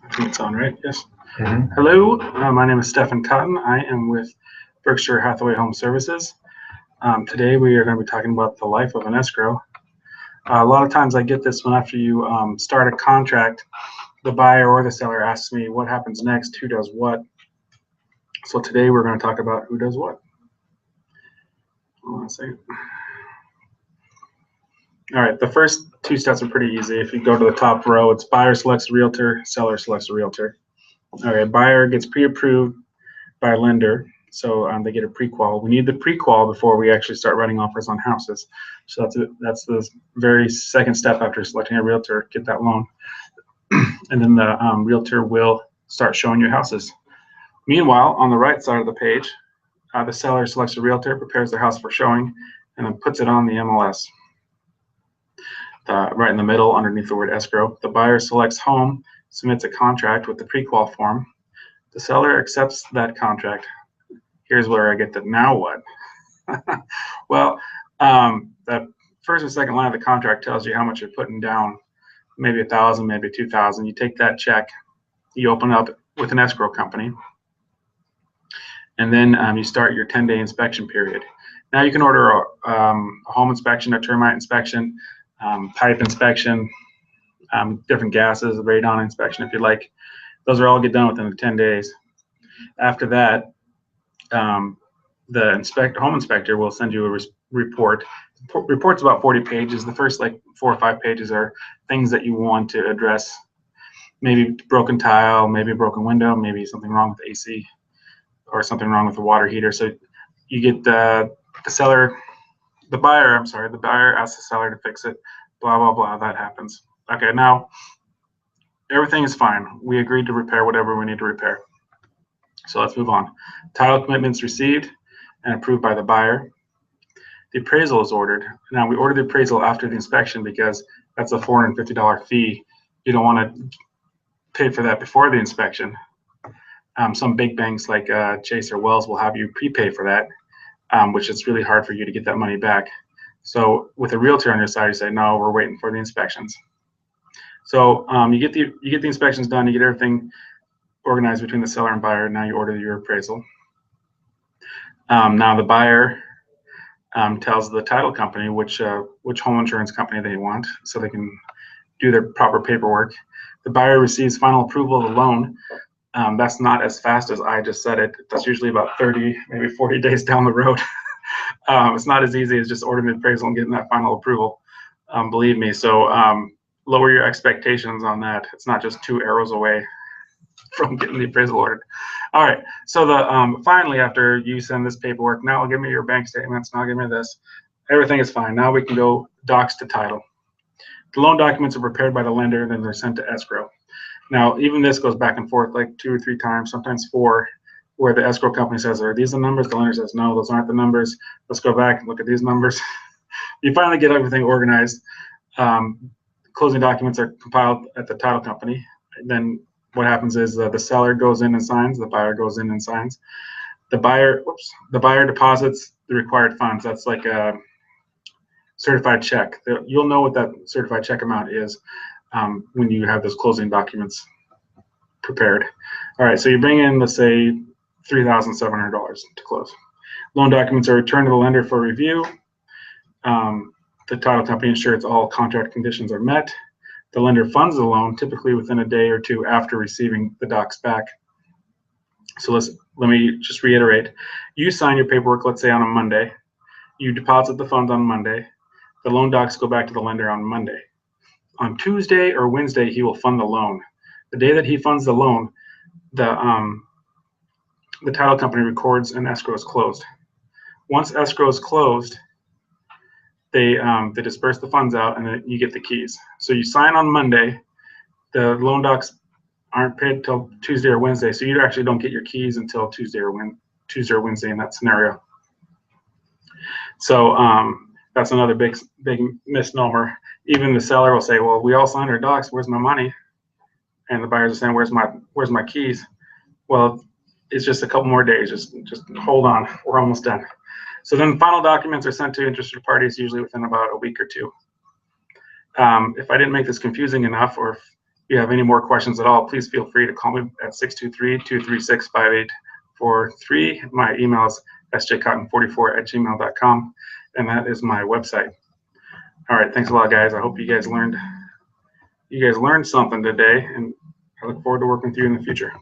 I think it's on, right? Yes. Mhm. Hello, my name is Stephen Cotton. I am with Berkshire Hathaway Home Services. Today we are going to be talking about the life of an escrow. A lot of times I get this when after you start a contract, the buyer or the seller asks me what happens next, who does what. So today we're going to talk about who does what. Hold on a second. All right, the first two steps are pretty easy. If you go to the top row, it's buyer selects a realtor, seller selects a realtor. All right, buyer gets pre-approved by a lender, so they get a pre-qual. We need the pre-qual before we actually start writing offers on houses. So that's the very second step after selecting a realtor, get that loan. And then the realtor will start showing you houses. Meanwhile, on the right side of the page, the seller selects a realtor, prepares their house for showing, and then puts it on the MLS. Right in the middle, underneath the word escrow, the buyer selects home, submits a contract with the pre-qual form. The seller accepts that contract. Here's where I get the now what. Well, the first and second line of the contract tells you how much you're putting down, maybe 1,000, maybe 2,000. You take that check, you open it up with an escrow company, and then you start your 10-day inspection period. Now you can order a home inspection, a termite inspection, pipe inspection, different gases, radon inspection if you like. Those are all get done within the 10 days. After that, the home inspector will send you a report. The report's about 40 pages. The first like 4 or 5 pages are things that you want to address. Maybe broken tile, maybe a broken window, maybe something wrong with the AC, or something wrong with the water heater. So you get the buyer asks the seller to fix it, blah, blah, blah, that happens. Okay, now everything is fine. We agreed to repair whatever we need to repair. So let's move on. Title commitments received and approved by the buyer. The appraisal is ordered. Now we order the appraisal after the inspection because that's a $450 fee. You don't want to pay for that before the inspection. Some big banks like Chase or Wells will have you prepay for that, which is really hard for you to get that money back. So with a realtor on your side, you say, no, we're waiting for the inspections. So you get the inspections done, you get everything organized between the seller and buyer. Now you order your appraisal. Now the buyer tells the title company which home insurance company they want, so they can do their proper paperwork. The buyer receives final approval of the loan. That's not as fast as I just said it. That's usually about 30, maybe 40 days down the road. It's not as easy as just ordering the appraisal and getting that final approval. Believe me. So lower your expectations on that. It's not just 2 arrows away from getting the appraisal ordered. All right. So finally, after you send this paperwork, now give me your bank statements. Now give me this. Everything is fine. Now we can go docs to title. The loan documents are prepared by the lender, and then they're sent to escrow. Now, even this goes back and forth like 2 or 3 times, sometimes 4, where the escrow company says, are these the numbers? The lender says, no, those aren't the numbers. Let's go back and look at these numbers. You finally get everything organized. Closing documents are compiled at the title company. And then what happens is the seller goes in and signs, the buyer goes in and signs. The buyer deposits the required funds. That's like a certified check. You'll know what that certified check amount is when you have those closing documents prepared. All right, so you bring in, let's say, $3,700 to close. Loan documents are returned to the lender for review. The title company ensures all contract conditions are met. The lender funds the loan, typically within a day or 2 after receiving the docs back. So let me just reiterate. You sign your paperwork, let's say on a Monday. You deposit the funds on Monday. The loan docs go back to the lender on Monday. On Tuesday or Wednesday, he will fund the loan. The day that he funds the loan, the title company records and escrow is closed. Once escrow is closed, they disperse the funds out, and then you get the keys. So you sign on Monday. The loan docs aren't paid until Tuesday or Wednesday, so you actually don't get your keys until Tuesday or Wednesday in that scenario. So that's another big misnomer. Even the seller will say, well, we all signed our docs, where's my money? And the buyers are saying, where's my keys? Well, it's just a couple more days. Just hold on, we're almost done. So then the final documents are sent to interested parties, usually within about a week or 2. If I didn't make this confusing enough, or if you have any more questions at all, please feel free to call me at 623-236-5843. My email is sjcotton44@gmail.com, and that is my website. All right, thanks a lot, guys. I hope you guys learned something today, and I look forward to working with you in the future.